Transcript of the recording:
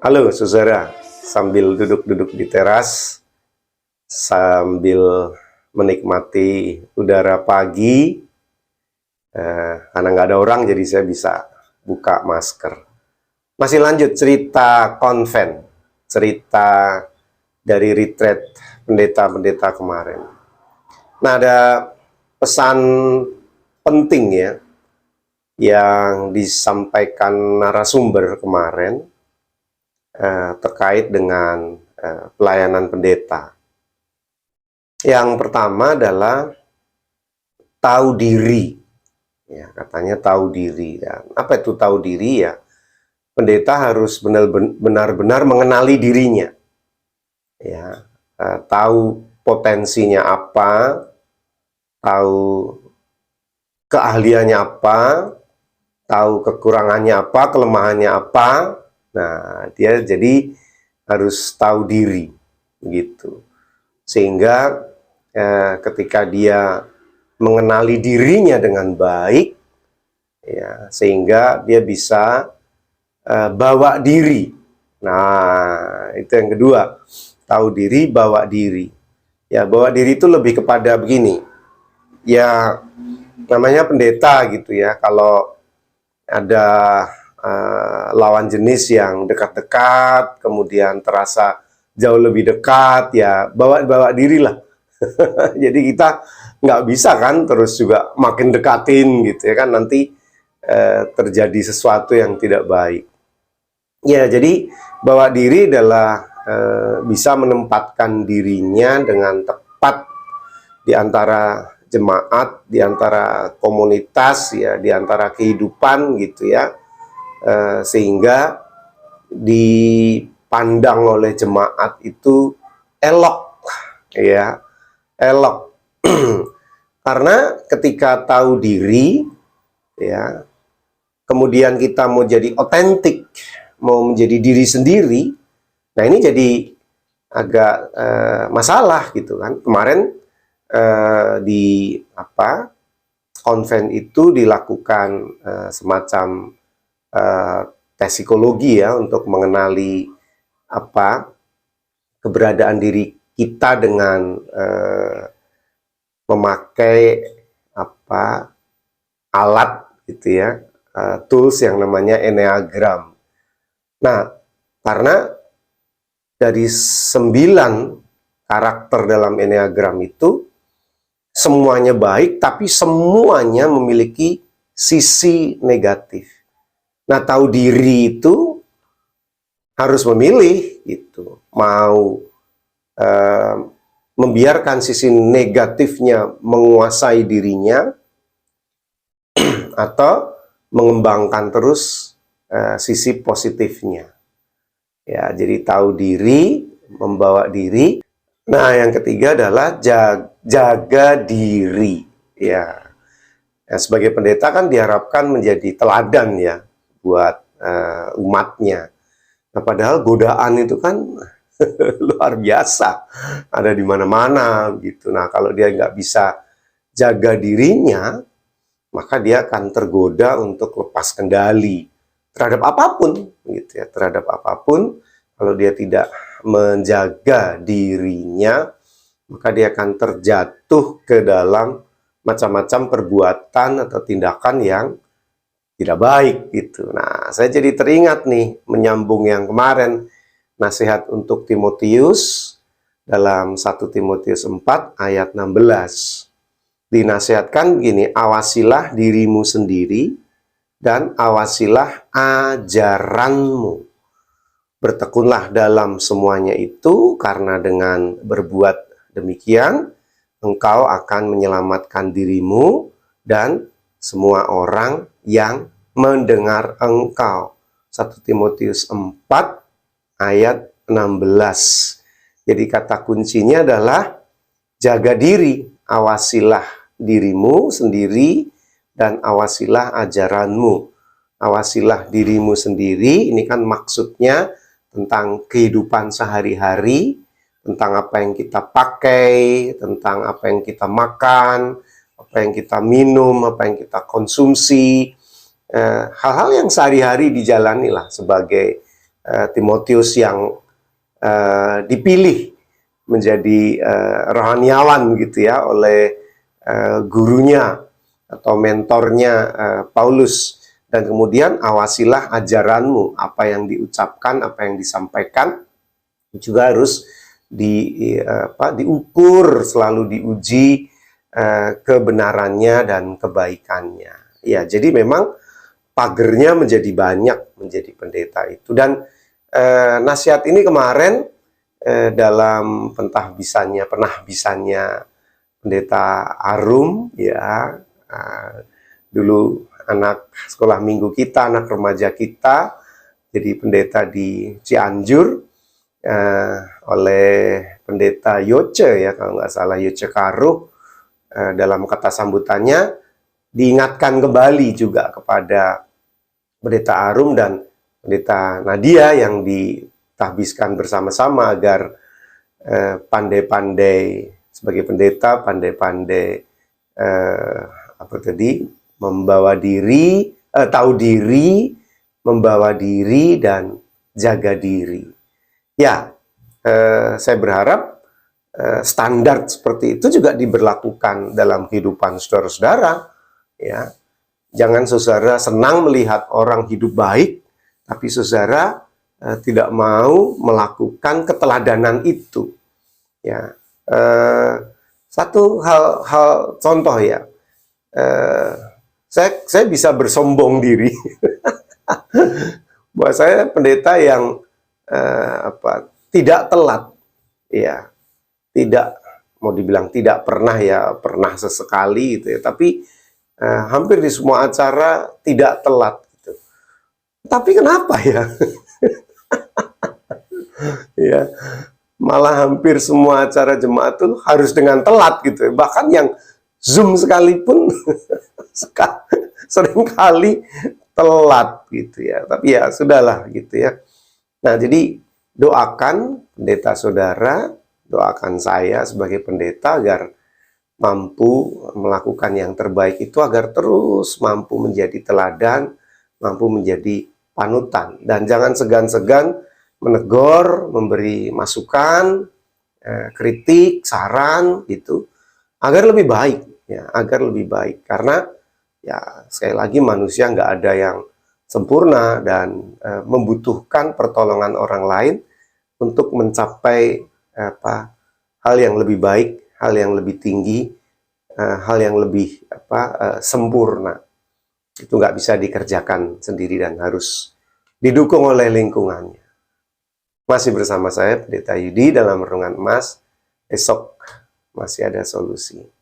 Halo saudara, sambil duduk-duduk di teras, sambil menikmati udara pagi, karena nggak ada orang jadi saya bisa buka masker. Masih lanjut cerita konven, cerita dari retreat pendeta-pendeta kemarin. Nah, ada pesan penting ya, yang disampaikan narasumber kemarin, terkait dengan pelayanan pendeta. Yang pertama adalah tahu diri. Ya, katanya tahu diri. Dan apa itu tahu diri ya? Pendeta harus benar-benar mengenali dirinya. Ya, tahu potensinya apa, tahu keahliannya apa, tahu kekurangannya apa, kelemahannya apa. Nah, dia jadi harus tahu diri, gitu. Sehingga ketika dia mengenali dirinya dengan baik, ya, sehingga dia bisa bawa diri. Nah, itu yang kedua, tahu diri, bawa diri. Ya, bawa diri itu lebih kepada begini. Ya, namanya pendeta gitu ya. Kalau ada lawan jenis yang dekat-dekat, kemudian terasa jauh lebih dekat, ya bawa diri lah. Jadi kita nggak bisa kan terus juga makin dekatin gitu ya kan, nanti terjadi sesuatu yang tidak baik. Ya, jadi bawa diri adalah bisa menempatkan dirinya dengan tepat di antara jemaat, di antara komunitas, ya, di antara kehidupan gitu ya, sehingga dipandang oleh jemaat itu elok, ya, elok. Karena ketika tahu diri, ya, kemudian kita mau jadi otentik, mau menjadi diri sendiri, nah ini jadi agak masalah gitu kan. Kemarin di konven itu dilakukan semacam tes psikologi ya, untuk mengenali keberadaan diri kita dengan memakai alat gitu ya, tools yang namanya Enneagram. Nah, karena dari 9 karakter dalam Enneagram itu semuanya baik, tapi semuanya memiliki sisi negatif. Nah, tahu diri itu harus memilih gitu, mau membiarkan sisi negatifnya menguasai dirinya, atau mengembangkan terus sisi positifnya. Ya, jadi tahu diri, membawa diri. Nah, yang ketiga adalah jaga diri. Ya, sebagai pendeta kan diharapkan menjadi teladan ya buat umatnya. Nah, padahal godaan itu kan luar biasa, ada di mana-mana gitu. Nah, kalau dia nggak bisa jaga dirinya, maka dia akan tergoda untuk lepas kendali terhadap apapun, gitu ya, terhadap apapun. Kalau dia tidak menjaga dirinya, maka dia akan terjatuh ke dalam macam-macam perbuatan atau tindakan yang tidak baik gitu. Nah, saya jadi teringat nih, menyambung yang kemarin, nasihat untuk Timotius dalam 1 Timotius 4 ayat 16. Dinasihatkan begini, awasilah dirimu sendiri dan awasilah ajaranmu. Bertekunlah dalam semuanya itu, karena dengan berbuat demikian, engkau akan menyelamatkan dirimu dan semua orang yang mendengar engkau. 1 Timotius 4 ayat 16. Jadi kata kuncinya adalah jaga diri, awasilah dirimu sendiri dan awasilah ajaranmu. Awasilah dirimu sendiri, ini kan maksudnya tentang kehidupan sehari-hari, tentang apa yang kita pakai, tentang apa yang kita makan, apa yang kita minum, apa yang kita konsumsi, hal-hal yang sehari-hari dijalani lah sebagai Timotius yang dipilih menjadi rohaniawan gitu ya oleh gurunya atau mentornya Paulus. Dan kemudian awasilah ajaranmu, apa yang diucapkan, apa yang disampaikan juga harus diukur, selalu diuji kebenarannya dan kebaikannya. Ya, jadi memang pagernya menjadi banyak menjadi pendeta itu. Dan nasihat ini kemarin dalam pentahbisannya, penahbisannya pendeta Arum, ya, dulu anak sekolah minggu kita, anak remaja kita, jadi pendeta di Cianjur oleh pendeta Yoce ya, kalau nggak salah Yoce Karuh. Dalam kata sambutannya diingatkan kembali juga kepada pendeta Arum dan pendeta Nadia yang ditahbiskan bersama-sama agar pandai-pandai sebagai pendeta, pandai-pandai membawa diri, tahu diri, membawa diri, dan jaga diri. Ya, saya berharap standar seperti itu juga diberlakukan dalam kehidupan saudara-saudara. Ya, jangan saudara senang melihat orang hidup baik, tapi saudara tidak mau melakukan keteladanan itu. Ya, satu hal contoh ya. Saya bisa bersombong diri bahwa saya pendeta yang tidak telat, ya, tidak mau dibilang tidak pernah ya, pernah sesekali gitu ya, tapi hampir di semua acara tidak telat gitu. Tapi kenapa ya? Ya, malah hampir semua acara jemaat tuh harus dengan telat gitu ya. Bahkan yang Zoom sekalipun seringkali telat gitu ya. Tapi ya sudahlah gitu ya. Nah, jadi doakan pendeta saudara, doakan saya sebagai pendeta agar mampu melakukan yang terbaik itu, agar terus mampu menjadi teladan, mampu menjadi panutan. Dan jangan segan-segan menegur, memberi masukan, kritik, saran gitu, agar lebih baik. Ya, agar lebih baik, karena ya sekali lagi manusia nggak ada yang sempurna dan membutuhkan pertolongan orang lain untuk mencapai hal yang lebih baik, hal yang lebih tinggi, hal yang lebih sempurna. Itu nggak bisa dikerjakan sendiri dan harus didukung oleh lingkungannya. Masih bersama saya Pendeta Yudi dalam Renungan Emas. Esok masih ada solusi.